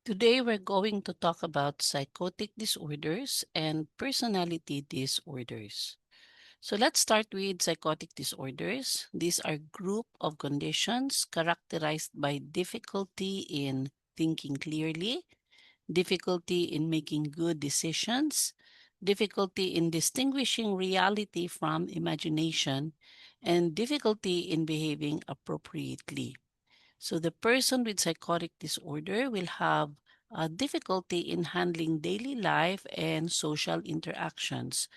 Today, we're going to talk about psychotic disorders and personality disorders. So let's start with psychotic disorders. These are group of conditions characterized by difficulty in thinking clearly, difficulty in making good decisions, difficulty in distinguishing reality from imagination, and difficulty in behaving appropriately. So the person with psychotic disorder will have a difficulty in handling daily life and social interactions.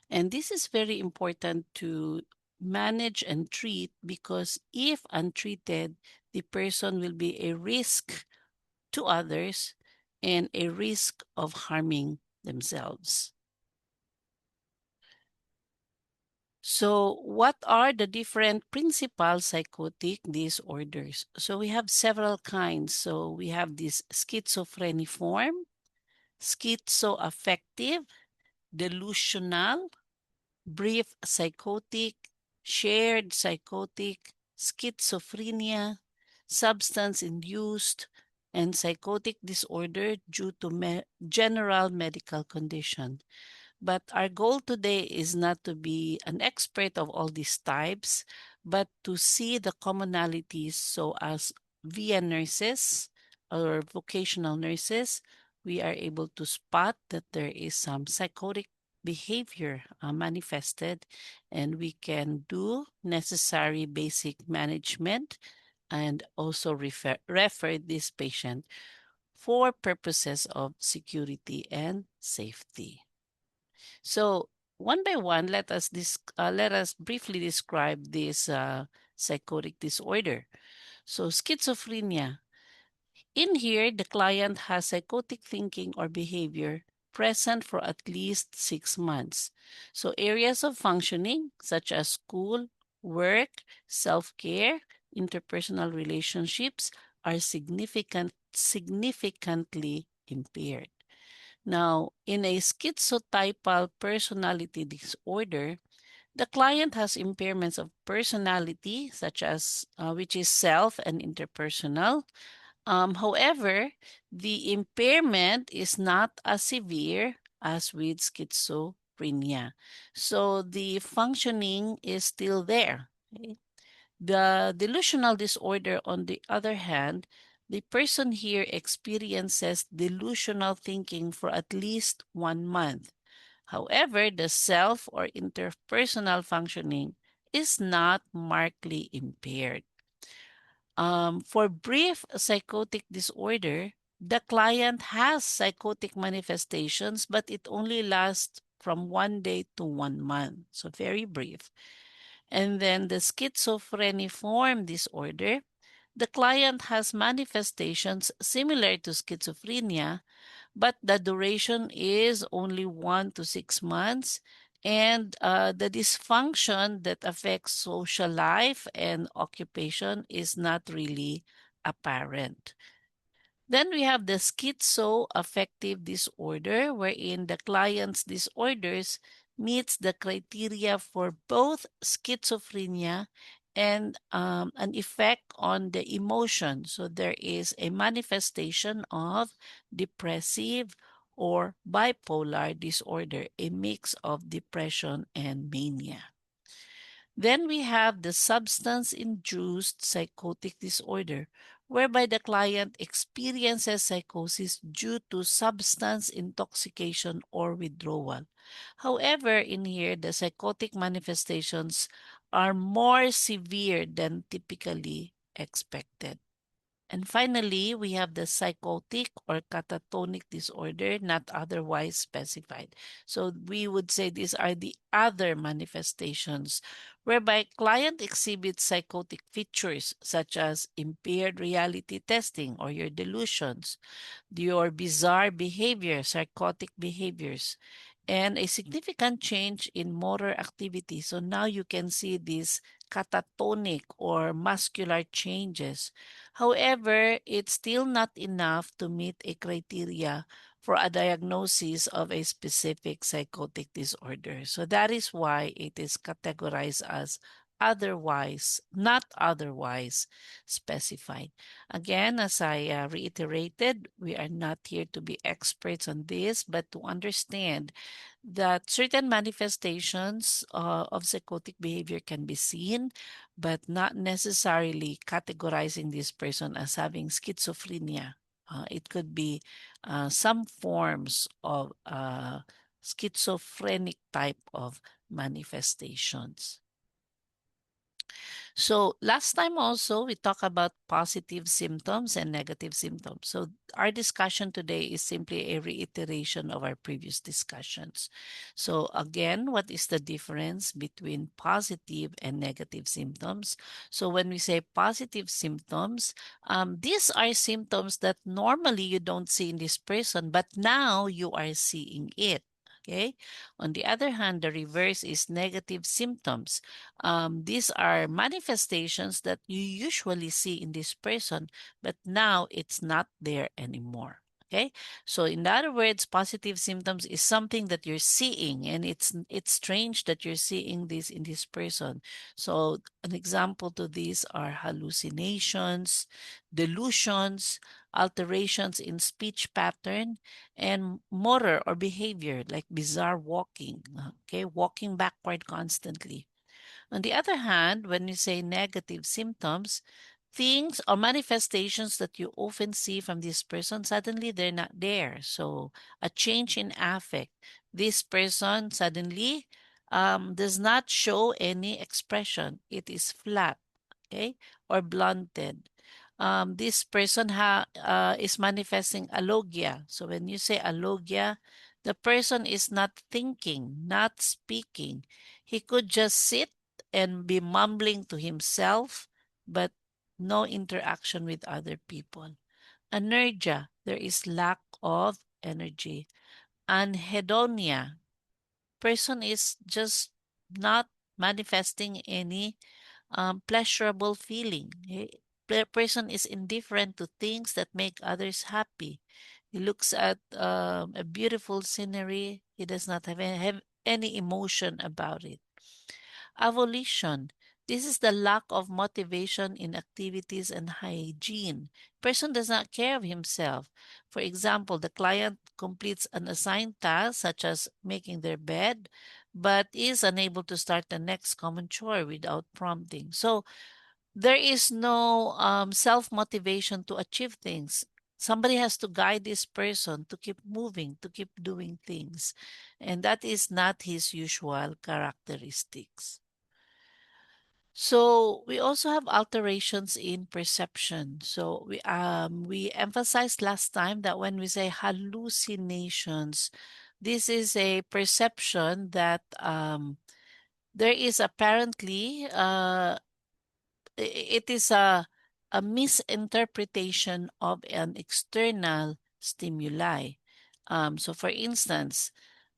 And this is very important to manage and treat because if untreated, the person will be a risk to others and a risk of harming themselves. So, what are the different principal psychotic disorders? So, we have several kinds. So, we have this schizophreniform, schizoaffective, delusional, brief psychotic, shared psychotic, schizophrenia, substance induced, and psychotic disorder due to general medical condition. But our goal today is not to be an expert of all these types, but to see the commonalities. So, as VN nurses or vocational nurses, we are able to spot that there is some psychotic behavior manifested, and we can do necessary basic management and also refer this patient for purposes of security and safety. So one by one, let us briefly describe this psychotic disorder. So schizophrenia. In here, the client has psychotic thinking or behavior present for at least 6 months. So areas of functioning such as school, work, self-care, interpersonal relationships are significantly impaired. Now, in a schizotypal personality disorder, the client has impairments of personality, such as which is self and interpersonal. However, the impairment is not as severe as with schizophrenia. So the functioning is still there. Okay? The delusional disorder, on the other hand, the person here experiences delusional thinking for at least 1 month. However, the self or interpersonal functioning is not markedly impaired. For brief psychotic disorder, the client has psychotic manifestations, but it only lasts from 1 day to 1 month. So very brief. And then the schizophreniform disorder, the client has manifestations similar to schizophrenia, but the duration is only 1 to 6 months. And the dysfunction that affects social life and occupation is not really apparent. Then we have the schizoaffective disorder, wherein the client's disorders meets the criteria for both schizophrenia and an effect on the emotion. So there is a manifestation of depressive or bipolar disorder, a mix of depression and mania. Then we have the substance-induced psychotic disorder, whereby the client experiences psychosis due to substance intoxication or withdrawal. However, in here, the psychotic manifestations are more severe than typically expected. And finally, we have the psychotic or catatonic disorder, not otherwise specified. So we would say these are the other manifestations whereby client exhibits psychotic features such as impaired reality testing or your delusions, your bizarre behavior, psychotic behaviors, and a significant change in motor activity. So now you can see these catatonic or muscular changes. However, it's still not enough to meet a criteria for a diagnosis of a specific psychotic disorder. So that is why it is categorized as not otherwise specified. Again, as I reiterated, we are not here to be experts on this, but to understand that certain manifestations of psychotic behavior can be seen, but not necessarily categorizing this person as having schizophrenia. It could be some forms of schizophrenic type of manifestations. So last time also we talked about positive symptoms and negative symptoms. So our discussion today is simply a reiteration of our previous discussions. So again, what is the difference between positive and negative symptoms? So when we say positive symptoms, these are symptoms that normally you don't see in this person, but now you are seeing it. Okay. On the other hand, the reverse is negative symptoms. These are manifestations that you usually see in this person, but now it's not there anymore. Okay, so in other words, positive symptoms is something that you're seeing, and it's strange that you're seeing this in this person. So an example to these are hallucinations, delusions, alterations in speech pattern, and motor or behavior like bizarre walking. Okay, walking backward constantly. On the other hand, when you say negative symptoms, things or manifestations that you often see from this person, suddenly they're not there. So a change in affect. This person suddenly does not show any expression. It is flat, okay, or blunted. This person is manifesting alogia. So when you say alogia, the person is not thinking, not speaking. He could just sit and be mumbling to himself, but no interaction with other people. Anergia, there is lack of energy. Anhedonia, person is just not manifesting any pleasurable feeling. Person is indifferent to things that make others happy. He looks at a beautiful scenery. He does not have any emotion about it. Avolition. This is the lack of motivation in activities and hygiene. Person does not care of himself. For example, the client completes an assigned task such as making their bed, but is unable to start the next common chore without prompting. So there is no self-motivation to achieve things. Somebody has to guide this person to keep moving, to keep doing things. And that is not his usual characteristics. So we also have alterations in perception. So we emphasized last time that when we say hallucinations, this is a perception that there is apparently it is a misinterpretation of an external stimuli. So for instance,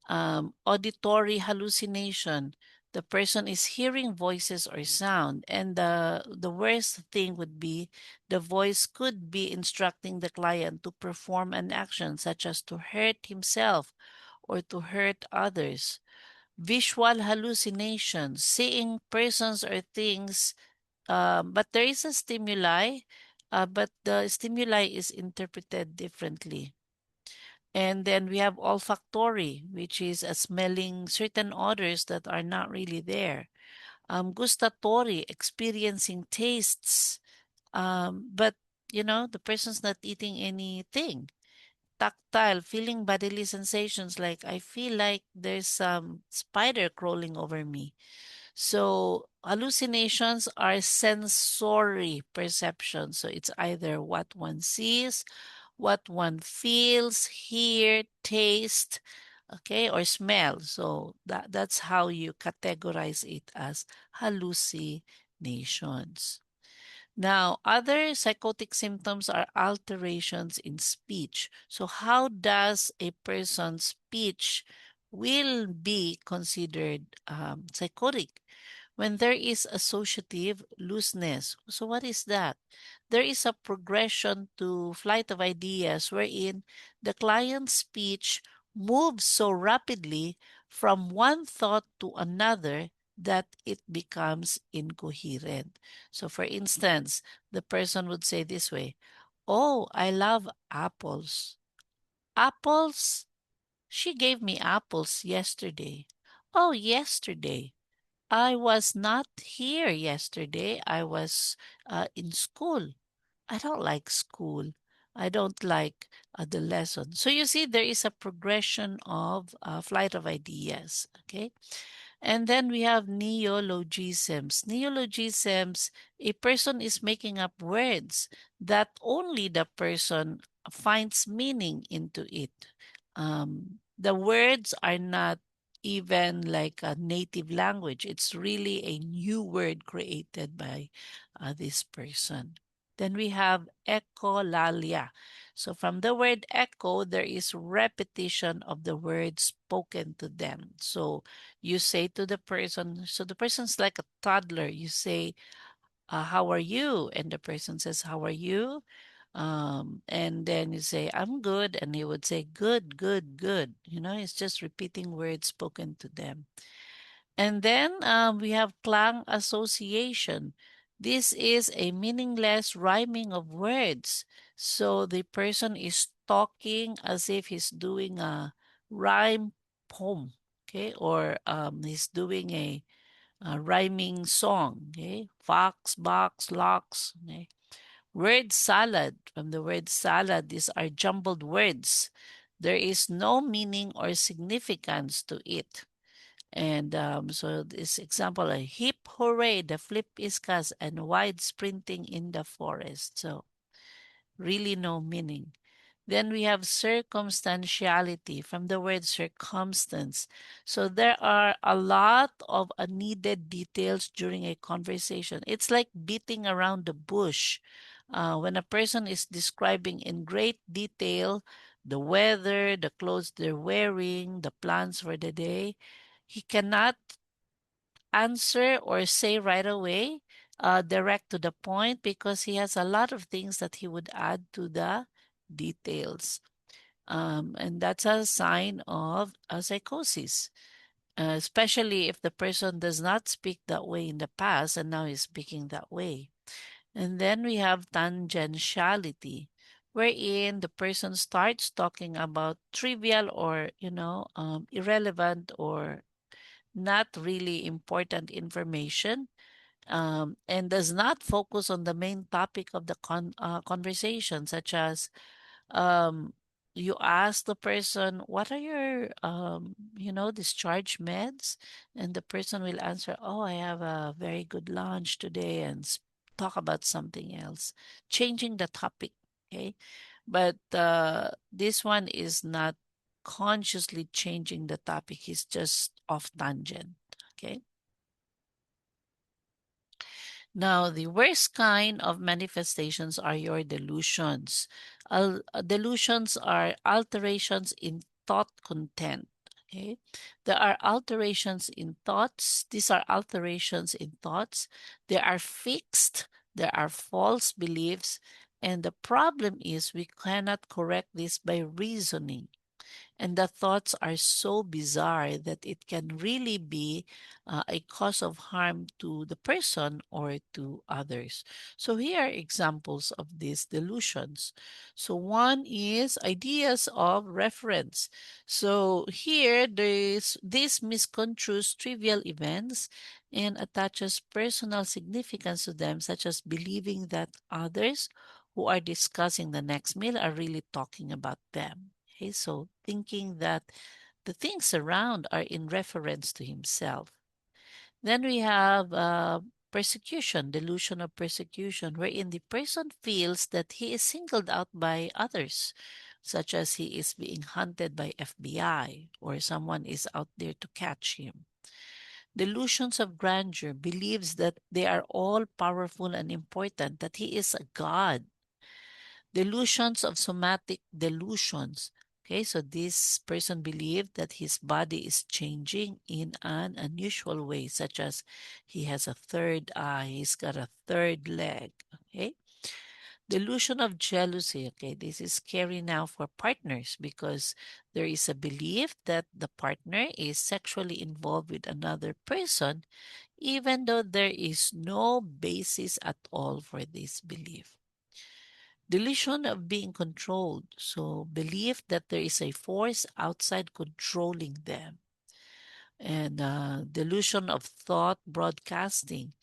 auditory hallucination. The person is hearing voices or sound, and the worst thing would be the voice could be instructing the client to perform an action such as to hurt himself or to hurt others. Visual hallucinations, seeing persons or things, but there is a stimuli, but the stimuli is interpreted differently. And then we have olfactory, which is smelling certain odors that are not really there. Gustatory, experiencing tastes, but the person's not eating anything. Tactile, feeling bodily sensations like I feel like there's some spider crawling over me. So hallucinations are sensory perception. So it's either what one sees, what one feels, hear, taste, okay, or smell. So that's how you categorize it as hallucinations. Now, other psychotic symptoms are alterations in speech. So how does a person's speech will be considered psychotic? When there is associative looseness. So what is that? There is a progression to flight of ideas wherein the client's speech moves so rapidly from one thought to another that it becomes incoherent. So, for instance, the person would say this way, "Oh, I love apples. Apples? She gave me apples yesterday. Oh, yesterday. I was not here yesterday. I was in school. I don't like school. I don't like the lesson." So you see, there is a progression of flight of ideas. Okay. And then we have neologisms. Neologisms, a person is making up words that only the person finds meaning into it. The words are not even like a native language. It's really a new word created by this person. Then we have echolalia. So from the word echo, there is repetition of the words spoken to them. So you say to the person, so the person's like a toddler. You say, "How are you?" And the person says, "How are you?" And then you say, "I'm good." And he would say, "Good, good, good." It's just repeating words spoken to them. And then we have clang association. This is a meaningless rhyming of words. So the person is talking as if he's doing a rhyme poem, okay, or he's doing a rhyming song, okay, fox, box, locks, okay. Word salad. From the word salad, these are jumbled words. There is no meaning or significance to it. And so this example, a hip hooray, the flip is cast, and wide sprinting in the forest. So really no meaning. Then we have circumstantiality from the word circumstance. So there are a lot of unneeded details during a conversation. It's like beating around the bush. When a person is describing in great detail the weather, the clothes they're wearing, the plans for the day, he cannot answer or say right away, direct to the point, because he has a lot of things that he would add to the details. And that's a sign of a psychosis, especially if the person does not speak that way in the past and now is speaking that way. And then we have tangentiality, wherein the person starts talking about trivial or, irrelevant or not really important information, and does not focus on the main topic of the conversation, such as um, you ask the person, "What are your, discharge meds?" And the person will answer, "Oh, I have a very good lunch today," and talk about something else, changing the topic. Okay. But this one is not consciously changing the topic. He's just off tangent. Okay. Now, the worst kind of manifestations are your delusions. Delusions are alterations in thought content. Okay, there are alterations in thoughts. These are alterations in thoughts. They are fixed. There are false beliefs. And the problem is we cannot correct this by reasoning. And the thoughts are so bizarre that it can really be a cause of harm to the person or to others. So here are examples of these delusions. So one is ideas of reference. So here this misconstrues trivial events and attaches personal significance to them, such as believing that others who are discussing the next meal are really talking about them. Okay, so thinking that the things around are in reference to himself. Then we have persecution, delusion of persecution, wherein the person feels that he is singled out by others, such as he is being hunted by FBI or someone is out there to catch him. Delusions of grandeur, believes that they are all powerful and important, that he is a god. Delusions of somatic delusions. Okay, so this person believed that his body is changing in an unusual way, such as he has a third eye, he's got a third leg. Okay, Delusion of jealousy. Okay, this is scary now for partners because there is a belief that the partner is sexually involved with another person, even though there is no basis at all for this belief. Delusion of being controlled. So, belief that there is a force outside controlling them. And delusion of thought broadcasting.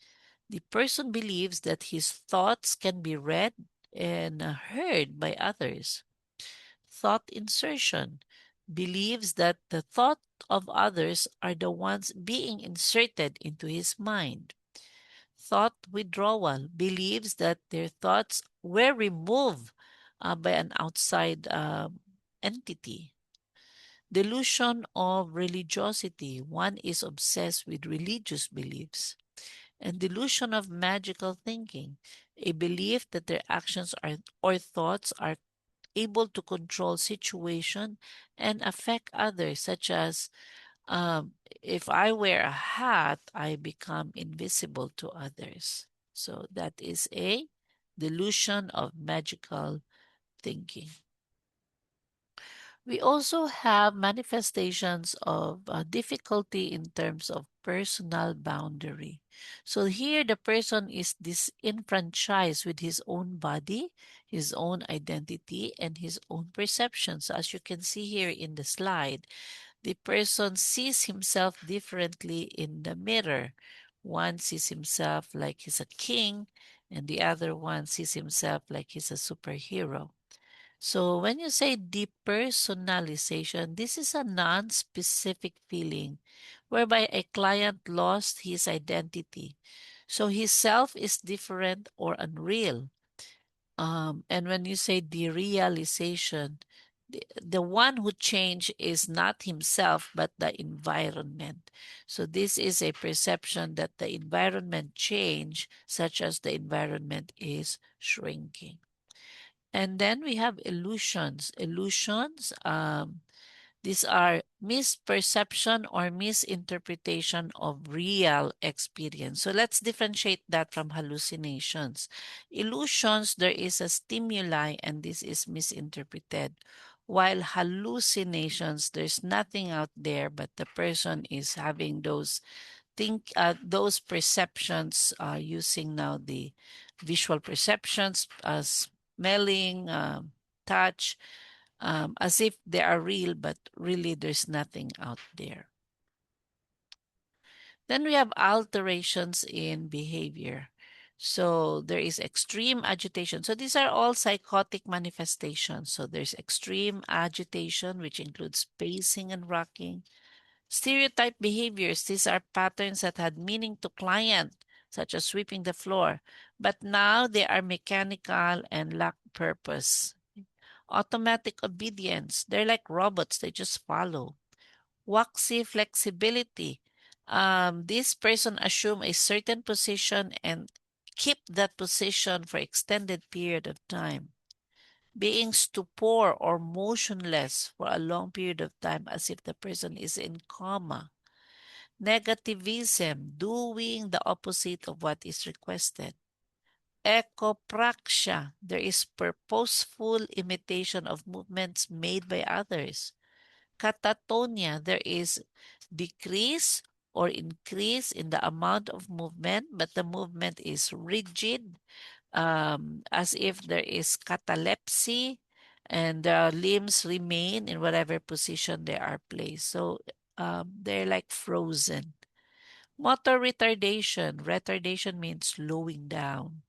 The person believes that his thoughts can be read and heard by others. Thought insertion believes that the thought of others are the ones being inserted into his mind. Thought withdrawal believes that their thoughts were removed by an outside entity. Delusion of religiosity. One is obsessed with religious beliefs. And delusion of magical thinking, a belief that their actions are or thoughts are able to control situation and affect others, such as if I wear a hat, I become invisible to others. So that is a delusion of magical thinking. We also have manifestations of difficulty in terms of personal boundary. So here the person is disenfranchised with his own body, his own identity, and his own perceptions. So as you can see here in the slide, the person sees himself differently in the mirror. One sees himself like he's a king, and the other one sees himself like he's a superhero. So when you say depersonalization, this is a non-specific feeling whereby a client lost his identity. So his self is different or unreal. And when you say derealization, the one who changed is not himself but the environment. So this is a perception that the environment changed, such as the environment is shrinking. And then we have illusions. Illusions, these are misperception or misinterpretation of real experience. So let's differentiate that from hallucinations. Illusions, there is a stimuli and this is misinterpreted. While hallucinations, there's nothing out there, but the person is having those perceptions using now the visual perceptions as smelling, touch, as if they are real, but really there's nothing out there. Then we have alterations in behavior. So there is extreme agitation. So these are all psychotic manifestations. So there's extreme agitation, which includes pacing and rocking. Stereotype behaviors, these are patterns that had meaning to client, such as sweeping the floor, but now they are mechanical and lack purpose. Automatic obedience, they're like robots, they just follow. Waxy flexibility, this person assume a certain position and keep that position for extended period of time. Being stupor or motionless for a long period of time as if the person is in coma. Negativism, doing the opposite of what is requested. Ecopraxia, there is purposeful imitation of movements made by others. Catatonia, there is decrease or increase in the amount of movement, but the movement is rigid, as if there is catalepsy and the limbs remain in whatever position they are placed. So they're like frozen. Motor retardation. Retardation means slowing down.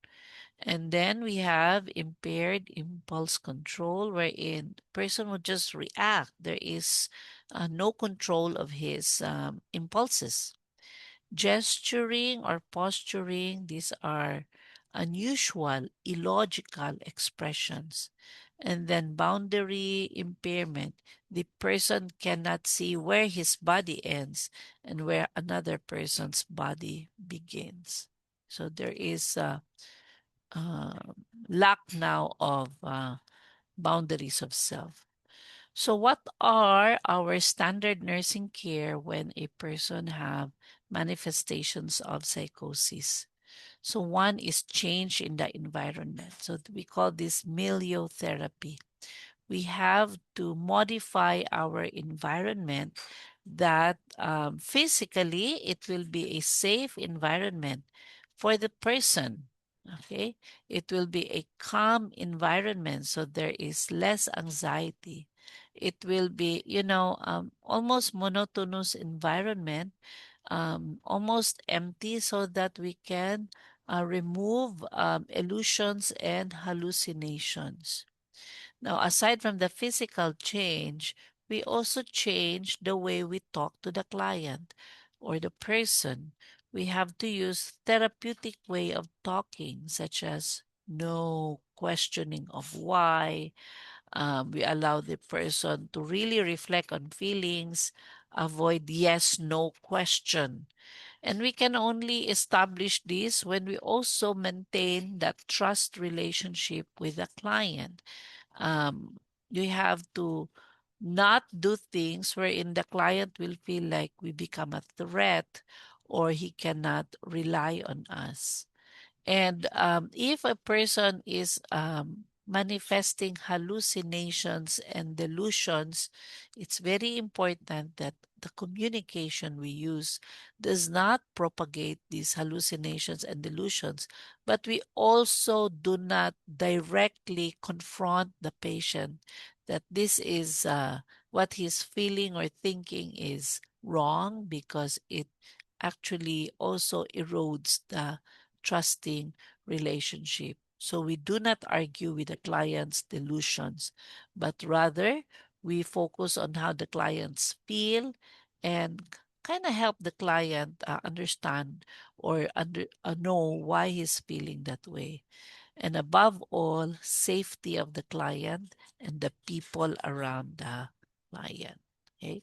And then we have impaired impulse control, wherein the person will just react. There is no control of his impulses. Gesturing or posturing, these are unusual, illogical expressions. And then boundary impairment, the person cannot see where his body ends and where another person's body begins. So there is uh, lack now of boundaries of self. So what are our standard nursing care when a person have manifestations of psychosis? So one is change in the environment. So we call this milieu therapy. We have to modify our environment that physically it will be a safe environment for the person. Okay, it will be a calm environment, so there is less anxiety. It will be, almost monotonous environment, almost empty, so that we can remove illusions and hallucinations. Now, aside from the physical change, we also change the way we talk to the client or the person. We have to use therapeutic way of talking, such as no questioning of why. We allow the person to really reflect on feelings, avoid yes, no question. And we can only establish this when we also maintain that trust relationship with the client. um, you have to not do things wherein the client will feel like we become a threat or he cannot rely on us. And if a person is manifesting hallucinations and delusions, it's very important that the communication we use does not propagate these hallucinations and delusions, but we also do not directly confront the patient that this is what he's feeling or thinking is wrong, because it actually also erodes the trusting relationship. So we do not argue with the client's delusions, but rather we focus on how the clients feel and kind of help the client understand or know why he's feeling that way. And above all, safety of the client and the people around the client. Okay.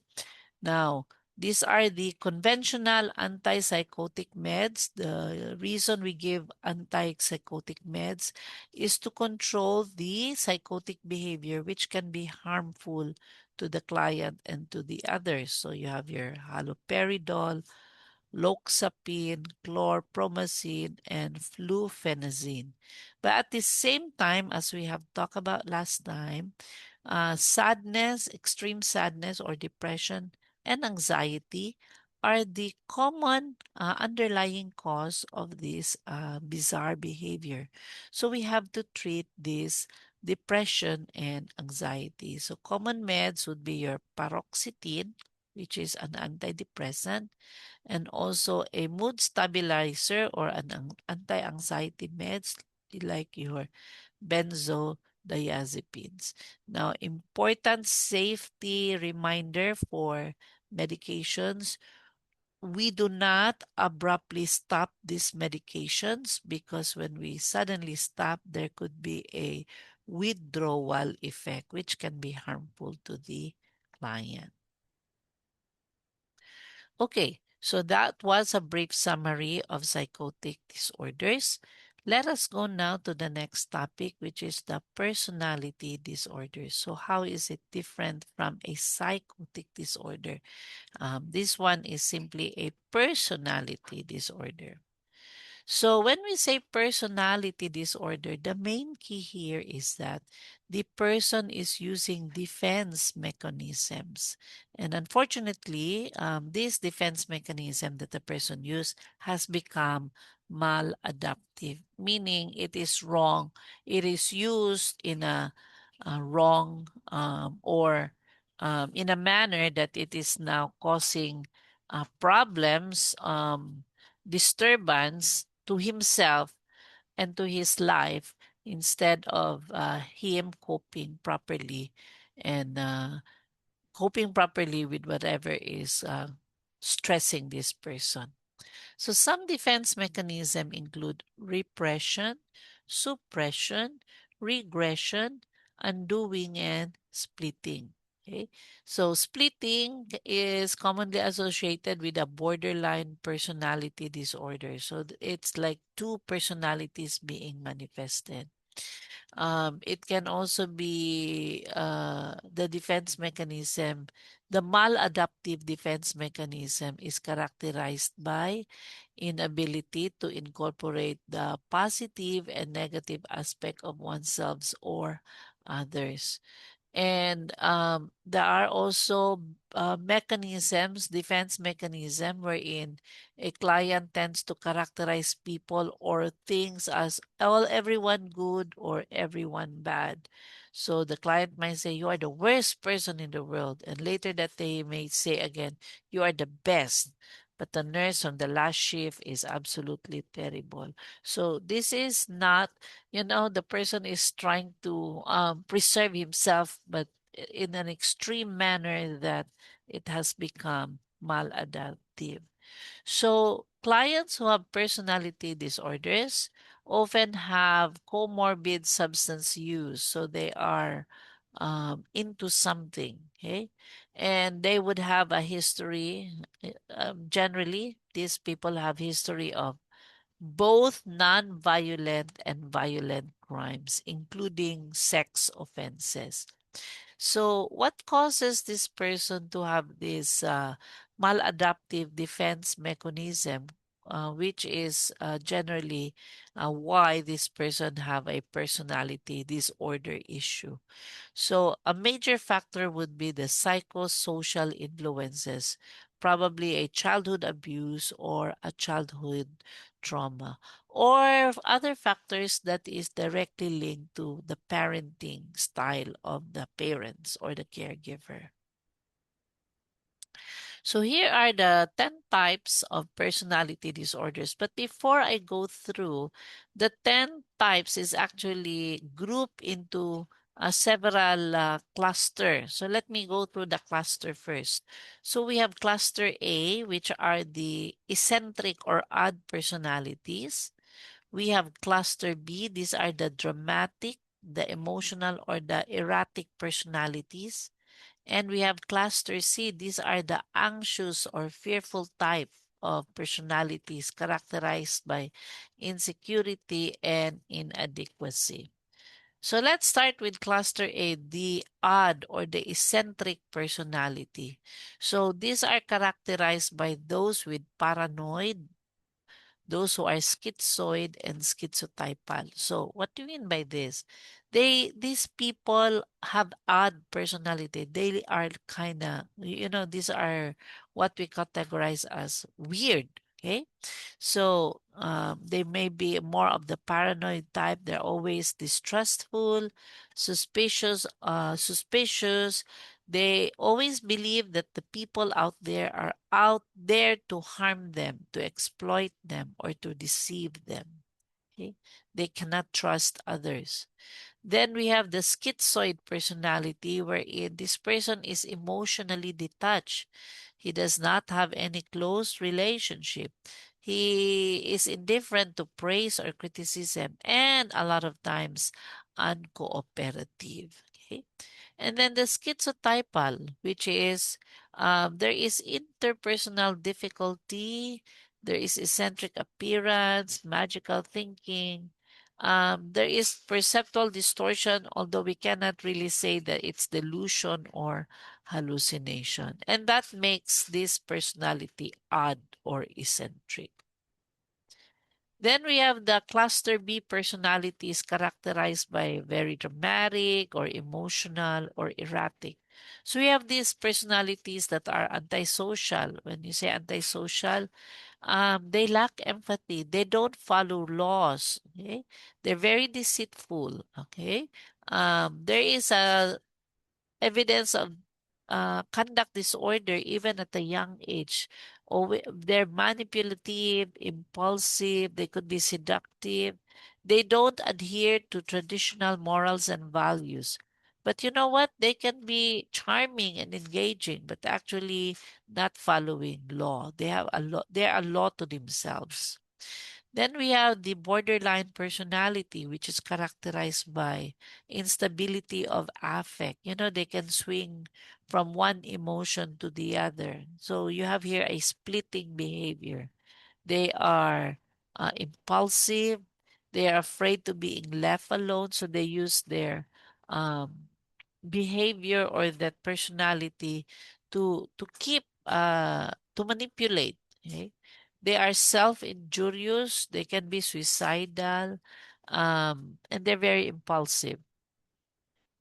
Now, these are the conventional antipsychotic meds. The reason we give antipsychotic meds is to control the psychotic behavior, which can be harmful to the client and to the others. So you have your haloperidol, loxapine, chlorpromazine, and flufenazine. But at the same time, as we have talked about last time, sadness, extreme sadness or depression, and anxiety are the common underlying cause of this bizarre behavior. So we have to treat this depression and anxiety. So common meds would be your paroxetine, which is an antidepressant, and also a mood stabilizer or an anti-anxiety meds like your benzodiazepines. Now, important safety reminder for medications: we do not abruptly stop these medications, because when we suddenly stop, there could be a withdrawal effect, which can be harmful to the client. Okay, so that was a brief summary of psychotic disorders. Let us go now to the next topic, which is the personality disorder. So, how is it different from a psychotic disorder? This one is simply a personality disorder. So when we say personality disorder, the main key here is that the person is using defense mechanisms. And unfortunately, this defense mechanism that the person used has become maladaptive, meaning it is wrong. It is used in a wrong or in a manner that it is now causing problems, disturbance to himself and to his life, instead of him coping properly and coping properly with whatever is stressing this person. So some defense mechanism include repression, suppression, regression, undoing, and splitting. Okay. So splitting is commonly associated with a borderline personality disorder. So it's like two personalities being manifested. It can also be the defense mechanism. The maladaptive defense mechanism is characterized by inability to incorporate the positive and negative aspect of oneself or others. And there are also mechanisms, defense mechanism, wherein a client tends to characterize people or things as, well, everyone good or everyone bad. So the client might say, you are the worst person in the world. And later that they may say again, you are the best. But the nurse on the last shift is absolutely terrible. So this is not, the person is trying to preserve himself, but in an extreme manner that it has become maladaptive. So clients who have personality disorders often have comorbid substance use. So they are into something, okay? And they would have a history. Generally, these people have history of both non-violent and violent crimes, including sex offenses. So, what causes this person to have this maladaptive defense mechanism, which is generally why this person have a personality disorder issue? So, a major factor would be the psychosocial influences, probably a childhood abuse or a childhood trauma, or other factors that is directly linked to the parenting style of the parents or the caregiver. So here are the 10 types of personality disorders. But before I go through, the 10 types is actually grouped into several clusters. So let me go through the cluster first. So we have cluster A, which are the eccentric or odd personalities. We have cluster B. These are the dramatic, the emotional, or the erratic personalities. And we have cluster C. These are the anxious or fearful type of personalities characterized by insecurity and inadequacy. So let's start with cluster A, the odd or the eccentric personality. So these are characterized by those with paranoid, those who are schizoid and schizotypal. So what do you mean by this? These people have odd personality. They are kind of, these are what we categorize as weird. Okay. So they may be more of the paranoid type. They're always distrustful, suspicious. They always believe that the people out there are out there to harm them, to exploit them, or to deceive them. Okay? They cannot trust others. Then we have the schizoid personality, wherein this person is emotionally detached. He does not have any close relationship. He is indifferent to praise or criticism, and a lot of times uncooperative. Okay. And then the schizotypal, which is there is interpersonal difficulty, there is eccentric appearance, magical thinking. There is perceptual distortion, although we cannot really say that it's delusion or hallucination. And that makes this personality odd or eccentric. Then we have the cluster B personalities characterized by very dramatic or emotional or erratic. So we have these personalities that are antisocial. When you say antisocial, they lack empathy. They don't follow laws. Okay, they're very deceitful. Okay, there is a evidence of conduct disorder even at a young age. Or they're manipulative, impulsive, they could be seductive. They don't adhere to traditional morals and values. But you know what? They can be charming and engaging, but actually not following law. They have a law. They are a law to themselves. Then we have the borderline personality, which is characterized by instability of affect. They can swing from one emotion to the other. So you have here a splitting behavior. They are impulsive. They are afraid to being left alone, so they use their behavior or that personality to keep to manipulate. Okay? They are self-injurious, they can be suicidal, and they're very impulsive.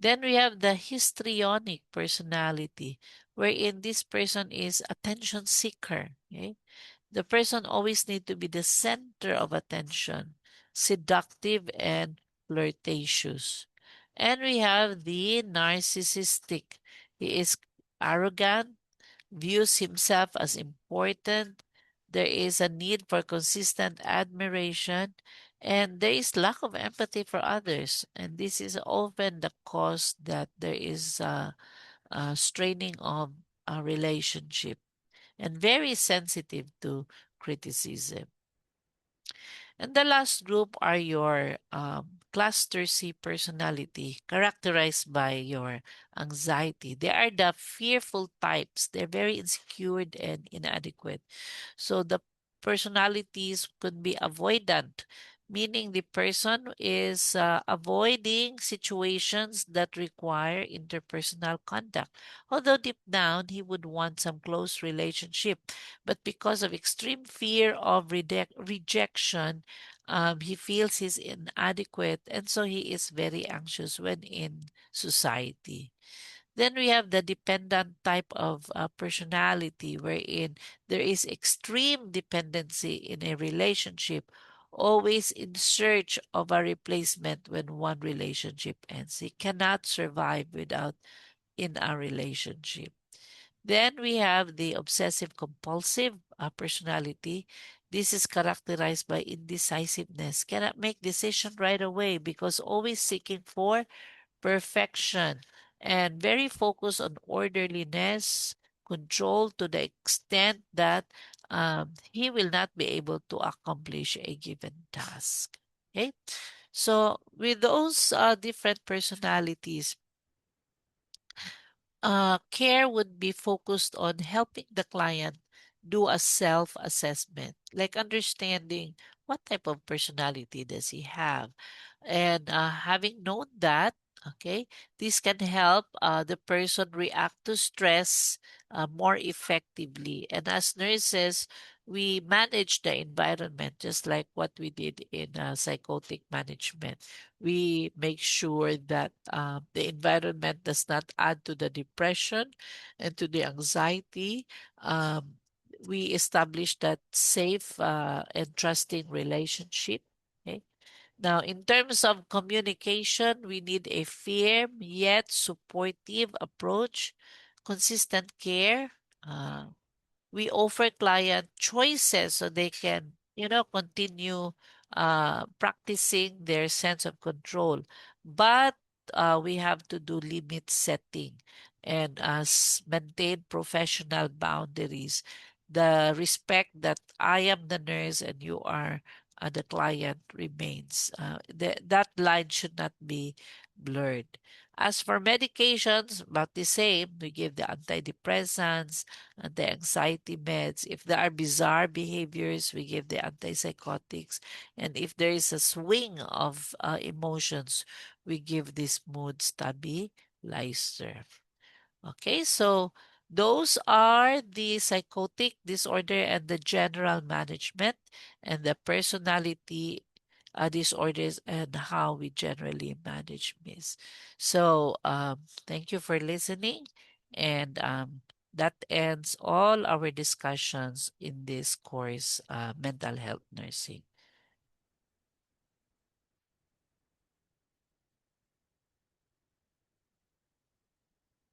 Then we have the histrionic personality, wherein this person is attention seeker. Okay? The person always need to be the center of attention, seductive and flirtatious. And we have the narcissistic. He is arrogant, views himself as important. There is a need for consistent admiration, and there is lack of empathy for others. And this is often the cause that there is a straining of a relationship, and very sensitive to criticism. And the last group are your cluster C personality, characterized by your anxiety. They are the fearful types. They're very insecure and inadequate. So the personalities could be avoidant, meaning the person is avoiding situations that require interpersonal contact. Although deep down, he would want some close relationship, but because of extreme fear of rejection, he feels he's inadequate, and so he is very anxious when in society. Then we have the dependent type of personality, wherein there is extreme dependency in a relationship, always in search of a replacement when one relationship ends. He cannot survive without in a relationship. Then we have the obsessive compulsive personality. This is characterized by indecisiveness, cannot make decision right away because always seeking for perfection, and very focused on orderliness, control to the extent that he will not be able to accomplish a given task. Okay, so with those different personalities, care would be focused on helping the client do a self assessment, like understanding what type of personality does he have. And having known that, okay, this can help the person react to stress more effectively. And as nurses, we manage the environment just like what we did in psychotic management. We make sure that the environment does not add to the depression and to the anxiety. Um, we establish that safe and trusting relationship. Okay. Now, in terms of communication, we need a firm yet supportive approach, consistent care. Uh, we offer client choices so they can, continue practicing their sense of control. But we have to do limit setting and maintain professional boundaries. The respect that I am the nurse and you are the client remains. That line should not be blurred. As for medications, about the same. We give the antidepressants, anti-anxiety meds. If there are bizarre behaviors, we give the antipsychotics. And if there is a swing of emotions, we give this mood stabilizer. Okay, so those are the psychotic disorder and the general management and the personality disorders and how we generally manage this. So, thank you for listening, and that ends all our discussions in this course, mental health nursing.